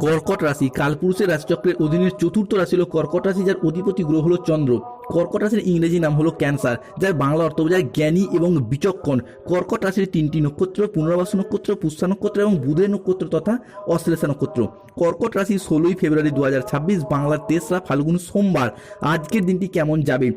কর্কট রাশি কালপুরুষের রাশিচক্রের অধীনের চতুর্থ রাশি হলো কর্কট রাশি, যার অধিপতি গ্রহ হলো চন্দ্র। কর্কট রাশির ইংরেজি নাম হলো ক্যান্সার, যার বাংলা অর্থ বোঝায় জ্ঞানী এবং বিচক্ষণ। কর্কট রাশির তিনটি নক্ষত্র পুনর্বাসু নক্ষত্র, পুষ্যা নক্ষত্র এবং বুধের নক্ষত্র তথা অশ্লেষা নক্ষত্র। কর্কট রাশি 16ই ফেব্রুয়ারি 2026 বাংলার 3রা ফাল্গুন সোমবার। আজকের দিনটি কেমন যাবে?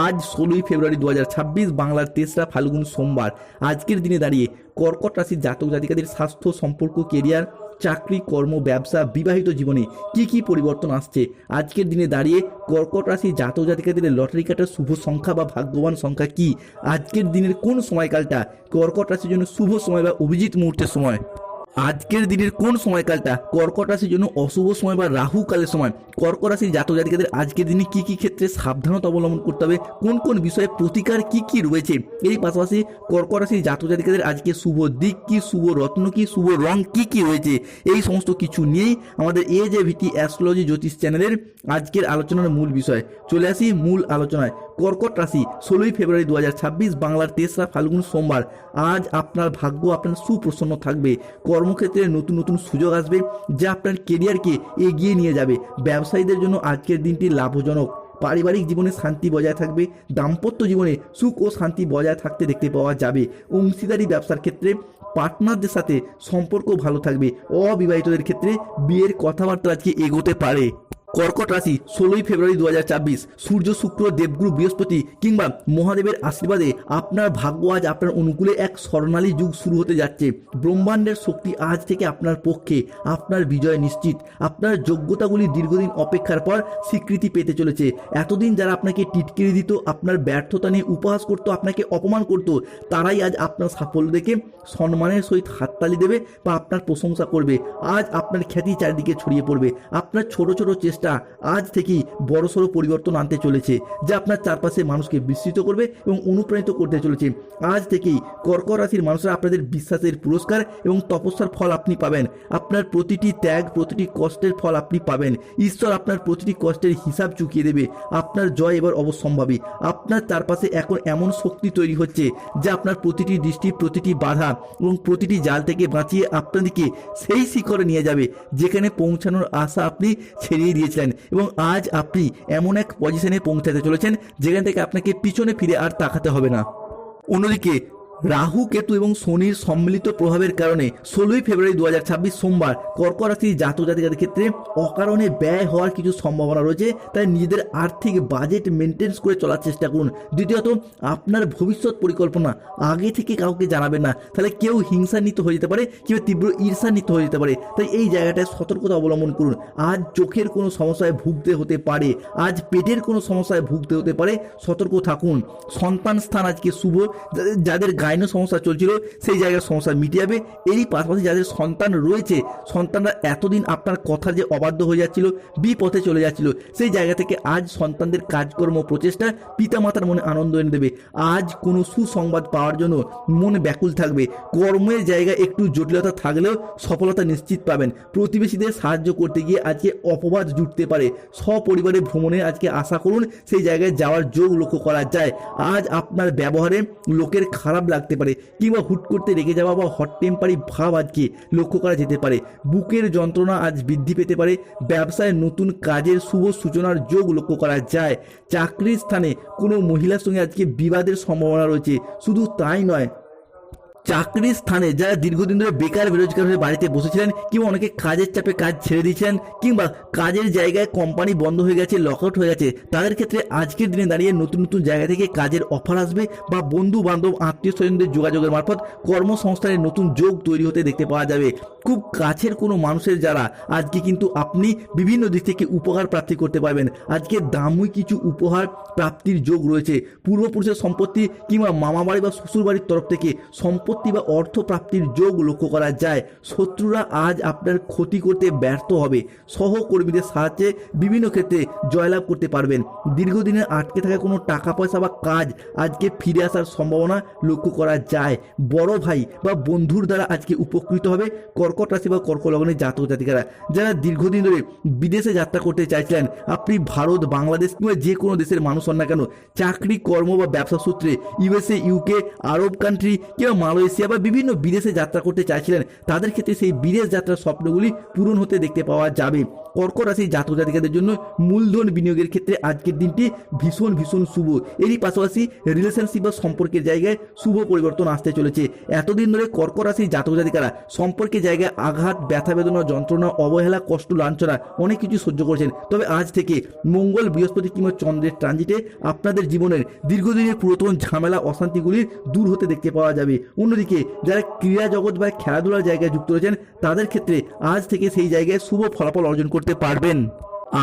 আজ 16ই ফেব্রুয়ারি 2026 বাংলার 3রা ফাল্গুন সোমবার। আজকের দিনে দাঁড়িয়ে কর্কট রাশির জাতক জাতিকাদের স্বাস্থ্য, সম্পর্ক, কেরিয়ার, চাকরি, কর্ম, ব্যবসা, বিবাহিত জীবনে কি কি পরিবর্তন আসছে? আজকের দিনে দাঁড়িয়ে কর্কট রাশি জাতক জাতিকাদের লটারি কাটার শুভ সংখ্যা বা ভাগ্যবান সংখ্যা কি? আজকের দিনের কোন সময়কালটা কর্কট রাশির জন্য শুভ সময় বা অভিজিৎ মুহূর্তের সময়? আজকের দিনের কোন সময়কালটা কর্কট রাশির জন্য অশুভ সময় বা রাহু কালের সময়? কর্কট রাশির জাতক জাতিকাদের আজকের দিনে কি কি ক্ষেত্রে সাবধানতা অবলম্বন করতে হবে, কোন কোন বিষয়ে প্রতিকার কি কি রয়েছে? এর পাশাপাশি কর্কট রাশির জাতক জাতিকাদের আজকে শুভ দিক কি, শুভ রত্ন কি, শুভ রং কি কি রয়েছে, এই সমস্ত কিছু নিয়েই আমাদের AJVT অ্যাস্ট্রোলজি জ্যোতিষ চ্যানেলের আজকের আলোচনার মূল বিষয়। চলে আসি মূল আলোচনায়। কর্কট রাশি 16ই ফেব্রুয়ারি 2026 বাংলার 3রা ফাল্গুন সোমবার। আজ আপনার ভাগ্য আপনার সুপ্রসন্ন থাকবে। কর্মক্ষেত্রে নতুন নতুন সুযোগ আসবে, যা আপনার কেরিয়ারকে এগিয়ে নিয়ে যাবে। ব্যবসায়ীদের জন্য আজকের দিনটি লাভজনক। পারিবারিক জীবনে শান্তি বজায় থাকবে। দাম্পত্য জীবনে সুখ ও শান্তি বজায় থাকতে দেখতে পাওয়া যাবে। অংশীদারি ব্যবসার ক্ষেত্রে পার্টনারদের সাথে সম্পর্ক ভালো থাকবে। অবিবাহিতদের ক্ষেত্রে বিয়ের কথাবার্তা আজকে এগোতে পারে। কর্কট রাশি 16ই ফেব্রুয়ারি 2026 সূর্য, শুক্র, দেবগুরু, বৃহস্পতি কিংবা মহাদেবের আশীর্বাদে আপনার ভাগ্য আজ আপনার অনুকূলে এক স্বর্ণালী যুগ শুরু হতে যাচ্ছে। ব্রহ্মাণ্ডের শক্তি আজ থেকে আপনার পক্ষে। আপনার বিজয় নিশ্চিত। আপনার যোগ্যতাগুলি দীর্ঘদিন অপেক্ষার পর স্বীকৃতি পেতে চলেছে। এতদিন যারা আপনাকে টিটকিরি দিত, আপনার ব্যর্থতা নিয়ে উপহাস করত, আপনাকে অপমান করত, তারাই আজ আপনার সাফল্য দেখে সম্মানের সহিত হাততালি দেবে বা আপনার প্রশংসা করবে। আজ আপনার খ্যাতি চারিদিকে ছড়িয়ে পড়বে। আপনার ছোট ছোট চেষ্টা আজ থেকেই বড়সড় পরিবর্তন আনতে চলেছে, যা আপনার চারপাশে মানুষকে বিস্মিত করবে এবং অনুপ্রাণিত করতে চলেছে। আজ থেকেই কর্কট রাশির মানুষরা আপনাদের বিশ্বাসের পুরস্কার এবং তপস্যার ফল আপনি পাবেন। আপনার প্রতিটি ত্যাগ, প্রতিটি কষ্টের ফল আপনি পাবেন। ঈশ্বর আপনার প্রতিটি কষ্টের হিসাব চুকিয়ে দেবে। আপনার জয় এবার অবশ্যম্ভাবী। আপনার চারপাশে এখন এমন শক্তি তৈরি হচ্ছে, যা আপনার প্রতিটি দৃষ্টি, প্রতিটি বাধা এবং প্রতিটি জাল থেকে বাঁচিয়ে আপনাদেরকে সেই শিখরে নিয়ে যাবে, যেখানে পৌঁছানোর আশা আপনি ছেড়িয়ে দিয়েছেন। এবং আজ আপনি এমন এক পজিশনে পৌঁছাতে চলেছেন, যেখান থেকে আপনাকে পিছনে ফিরে আর তাকাতে হবে না। অন্যদিকে রাহু, কেতু এবং শনির সম্মিলিত প্রভাবের কারণে 16ই ফেব্রুয়ারি 2026 সোমবার কর্কট রাশির জাতক জাতিকাদের ক্ষেত্রে অকারণে ব্যয় হওয়ার কিছু সম্ভাবনা রয়েছে। তাই নিজেদের আর্থিক বাজেট মেনটেন্স করে চলার চেষ্টা করুন। দ্বিতীয়ত, আপনার ভবিষ্যৎ পরিকল্পনা আগে থেকে কাউকে জানাবেন না, তাহলে কেউ হিংসান্বিত হয়ে যেতে পারে কিংবা তীব্র ঈর্ষান্বিত হয়ে যেতে পারে। তাই এই জায়গাটায় সতর্কতা অবলম্বন করুন। আজ চোখের কোনো সমস্যায় ভুগতে হতে পারে, আজ পেটের কোনো সমস্যায় ভুগতে হতে পারে, সতর্ক থাকুন। সন্তান স্থান আজকে শুভ। যাদের গাইনো সমস্যা চলছিল সেই জায়গার সমস্যা মিটে যাবে। এরই পাশাপাশি যাদের সন্তান রয়েছে, সন্তানরা এতদিন আপনার কথা যে অবাধ্য হয়ে যাচ্ছিল, বিপথে চলে যাচ্ছিল, সেই জায়গা থেকে আজ সন্তানদের কাজকর্ম প্রচেষ্টা পিতামাতার মনে আনন্দ এনে দেবে। আজ কোনো সুসংবাদ পাওয়ার জন্য মনে ব্যাকুল থাকবে। কর্মের জায়গায় একটু জটিলতা থাকলেও সফলতা নিশ্চিত পাবেন। প্রতিবেশীদের সাহায্য করতে গিয়ে আজকে অপবাদ জুটতে পারে। সপরিবারে ভ্রমণে আজকে আশা করুন, সেই জায়গায় যাওয়ার যোগ লক্ষ্য করা যায়। আজ আপনার ব্যবহারে লোকের খারাপ লাগতে পারে কিংবা হুট করতে রেগে যাওয়া বা হট টেম্পারি ভাব আজকে লক্ষ্য করা যেতে পারে। বুকের যন্ত্রণা আজ বৃদ্ধি পেতে পারে। ব্যবসায় নতুন কাজের শুভ সূচনার যোগ লক্ষ্য করা যায়। চাকরির স্থানে কোনো মহিলার সঙ্গে আজকে বিবাদের সম্ভাবনা রয়েছে। শুধু তাই নয়, চাকরির স্থানে যারা দীর্ঘদিন ধরে বেকার বেরোজগার হয়ে বাড়িতে বসেছিলেন কিংবা অনেকে কাজের চাপে কাজ ছেড়ে দিয়েছেন কিংবা কাজের জায়গায় কোম্পানি বন্ধ হয়ে গেছে, লকআউট হয়ে গেছে, তাদের ক্ষেত্রে আজকের দিনে দাঁড়িয়ে নতুন নতুন জায়গা থেকে কাজের অফার আসবে বা বন্ধু বান্ধব আত্মীয় স্বজনদের যোগাযোগের মারফত কর্মসংস্থানের নতুন যোগ তৈরি হতে দেখতে পাওয়া যাবে। খুব কাছের কোনো মানুষের যারা আজকে কিন্তু আপনি বিভিন্ন দিক থেকে উপহার প্রাপ্তি করতে পারবেন। আজকে দামি কিছু উপহার প্রাপ্তির যোগ রয়েছে। পূর্বপুরুষের সম্পত্তি কিংবা মামা বাড়ি বা শ্বশুর বাড়ির তরফ থেকে সম্পত্তি বা অর্থ প্রাপ্তির যোগ লক্ষ্য করা যায়। শত্রুরা আজ আপনার ক্ষতি করতে ব্যর্থ হবে। সহকর্মীদের সাহায্যে বিভিন্ন ক্ষেত্রে জয়লাভ করতে পারবেন। দীর্ঘদিনের আটকে থাকা কোনো টাকা পয়সা বা কাজ আজকে ফিরে আসার সম্ভাবনা লক্ষ্য করা যায়। বড় ভাই বা বন্ধুর দ্বারা আজকে উপকৃত হবে কর্কট রাশি বা কর্কট লগ্নের জাতক জাতিকারা। যারা দীর্ঘদিন ধরে বিদেশে যাত্রা করতে চাইছিলেন, আপনি ভারত, বাংলাদেশ কিংবা যে কোনো দেশের মানুষ হন না কেন, চাকরি, কর্ম বা ব্যবসা সূত্রে USA, UK, আরব কান্ট্রি কিংবা মালয়েশিয়া মালয়েশিয়া বা বিভিন্ন বিদেশে যাত্রা করতে চাইছিলেন, তাদের ক্ষেত্রে সেই বিদেশ যাত্রার স্বপ্নগুলি পূরণ হতে দেখতে পাওয়া যাবে। কর্কট রাশির জাতক জাতিকাদের জন্য মূলধন বিনিয়োগের ক্ষেত্রে আজকের দিনটি ভীষণ ভীষণ শুভ। এরই পাশাপাশি রিলেশনশিপ বা সম্পর্কের জায়গায় শুভ পরিবর্তন আসতে চলেছে। এতদিন ধরে কর্কট রাশির জাতক জাতিকারা সম্পর্কের জায়গায় আঘাত, ব্যথা বেদনা, যন্ত্রণা, অবহেলা, কষ্ট, লাঞ্ছনা অনেক কিছু সহ্য করছেন। তবে আজ থেকে মঙ্গল, বৃহস্পতি কিংবা চন্দ্রের ট্রানজিটে আপনাদের জীবনের দীর্ঘদিনের পুরাতন ঝামেলা, অশান্তিগুলির দূর হতে দেখতে পাওয়া যাবে। অন্যদিকে যারা ক্রীড়া জগৎ বা খেলাধুলার জায়গায় যুক্ত রয়েছেন, তাদের ক্ষেত্রে আজ থেকে সেই জায়গায় শুভ ফলাফল অর্জন করতে পারবেন।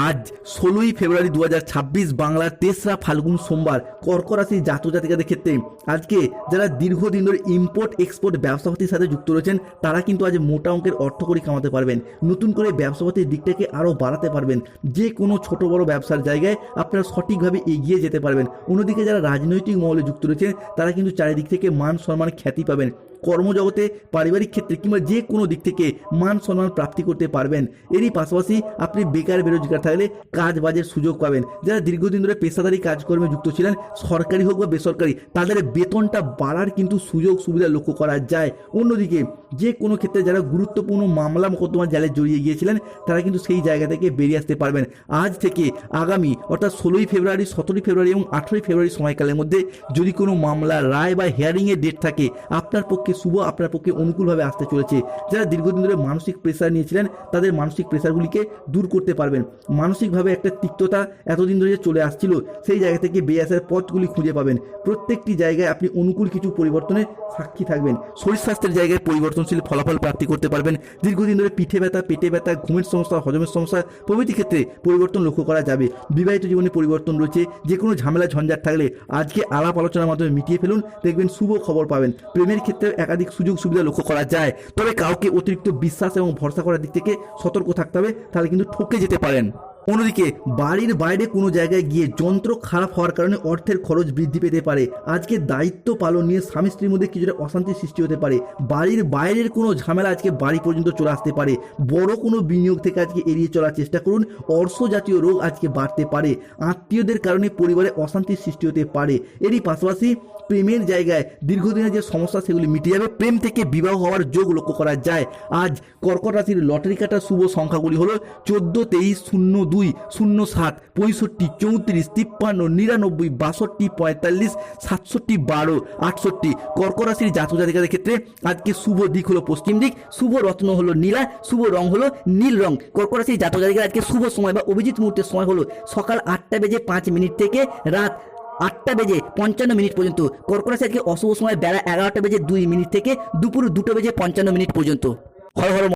আজ 16ই ফেব্রুয়ারি 2026 বাংলার 3রা ফাল্গুন সোমবার কর্কট রাশির জাতক জাতিকাদের ক্ষেত্রে আজকে যারা দীর্ঘদিন ধরে ইম্পোর্ট এক্সপোর্ট ব্যবসাপাতির সাথে যুক্ত রয়েছেন, তারা কিন্তু আজ মোটা অঙ্কের অর্থকড়ি কামাতে পারবেন। নতুন করে ব্যবসাপাতির দিকটাকে আরও বাড়াতে পারবেন। যে কোনো ছোট বড় ব্যবসার জায়গায় আপনারা সঠিকভাবে এগিয়ে যেতে পারবেন। অন্যদিকে যারা রাজনৈতিক মহলে যুক্ত রয়েছেন, তারা কিন্তু চারিদিক থেকে মান সম্মান, খ্যাতি পাবেন। কর্মজগতে, পারিবারিক ক্ষেত্রে কিংবা যে কোনো দিক থেকে মান সম্মান প্রাপ্তি করতে পারবেন। এরই পাশাপাশি আপনি বেকার বেরোজগার থাকলে কাজ বাজের সুযোগ পাবেন। যারা দীর্ঘদিন ধরে পেশাদারি কাজকর্মে যুক্ত ছিলেন, সরকারি হোক বা বেসরকারি, তাদের বেতনটা বাড়ার কিন্তু সুযোগ সুবিধা লক্ষ্য করা যায়। অন্যদিকে যে কোনো ক্ষেত্রে যারা গুরুত্বপূর্ণ মামলা মোকদ্দমার জালে জড়িয়ে গিয়েছিলেন, তারা কিন্তু সেই জায়গা থেকে বেরিয়ে আসতে পারবেন। আজ থেকে আগামী অর্থাৎ 16ই ফেব্রুয়ারি, 17ই ফেব্রুয়ারি এবং 18ই ফেব্রুয়ারি সময়কালের মধ্যে যদি কোনো মামলা, রায় বা হিয়ারিংয়ের ডেট থাকে, আপনার পক্ষে শুভ, আপনার পক্ষে অনুকূলভাবে আসতে চলেছে। যারা দীর্ঘদিন ধরে মানসিক প্রেসার নিয়েছিলেন, তাদের মানসিক প্রেসারগুলিকে দূর করতে পারবেন। মানসিকভাবে একটা তিক্ততা এতদিন ধরে চলে আসছিল, সেই জায়গা থেকে বেরিয়ে আসার পথগুলি খুঁজে পাবেন। প্রত্যেকটি জায়গায় আপনি অনুকূল কিছু পরিবর্তনের সাক্ষী থাকবেন। শরীর স্বাস্থ্যের জায়গায় পরিবর্তনশীল ফলাফল প্রাপ্তি করতে পারবেন। দীর্ঘদিন ধরে পিঠে ব্যথা, পেটে ব্যথা, ঘুমের সমস্যা, হজমের সমস্যা প্রভৃতি ক্ষেত্রে পরিবর্তন লক্ষ্য করা যাবে। বিবাহিত জীবনে পরিবর্তন রয়েছে। যে কোনো ঝামেলা ঝঞ্ঝাট থাকলে আজকে আলাপ আলোচনার মাধ্যমে মিটিয়ে ফেলুন, দেখবেন শুভ খবর পাবেন। প্রেমের ক্ষেত্রে একাধিক সুযোগ সুবিধা লক্ষ্য করা যায়। তবে কাউকে অতিরিক্ত বিশ্বাস এবং ভরসা করার দিক থেকে সতর্ক থাকতে হবে, তাহলে কিন্তু ঠকে যেতে পারেন। অন্যদিকে বাড়ির বাইরে কোনো জায়গায় গিয়ে যন্ত্র খারাপ হওয়ার কারণে অর্থের খরচ বৃদ্ধি পেতে পারে। আজকে দায়িত্ব পালন নিয়ে স্বামী স্ত্রীর মধ্যে কিছুটা অশান্তির সৃষ্টি হতে পারে। বাড়ির বাইরের কোনো ঝামেলা আজকে বাড়ি পর্যন্ত চলে আসতে পারে। বড় কোনো বিনিয়োগ থেকে আজকে এড়িয়ে চলার চেষ্টা করুন। অর্শ জাতীয় রোগ আজকে বাড়তে পারে। আত্মীয়দের কারণে পরিবারে অশান্তির সৃষ্টি হতে পারে। এরই পাশাপাশি প্রেমের জায়গায় দীর্ঘদিনের যে সমস্যা, সেগুলি মিটে যাবে। প্রেম থেকে বিবাহ হওয়ার যোগ লক্ষ্য করা যায়। আজ কর্কট রাশির লটারি কাটার শুভ সংখ্যাগুলি হলো 14, 23, 02, 07, 65, 34, 53, 99, 62, 45, 67, 12, 68। কর্কট রাশির জাতক জাতিকাদের ক্ষেত্রে আজকে শুভ দিক হলো পশ্চিম দিক, শুভ রত্ন হলো নীলা, শুভ রং হলো নীল রং। কর্কট রাশির জাতক জাতিকার আজকে শুভ সময় বা অভিজিৎ মুহূর্তের সময় হলো সকাল 8:05 থেকে রাত 8:55 পর্যন্ত। কর্কট রাশি আজকে অশুভ সময় বেলা 11:02 থেকে দুপুর 2:55 পর্যন্ত। হর হর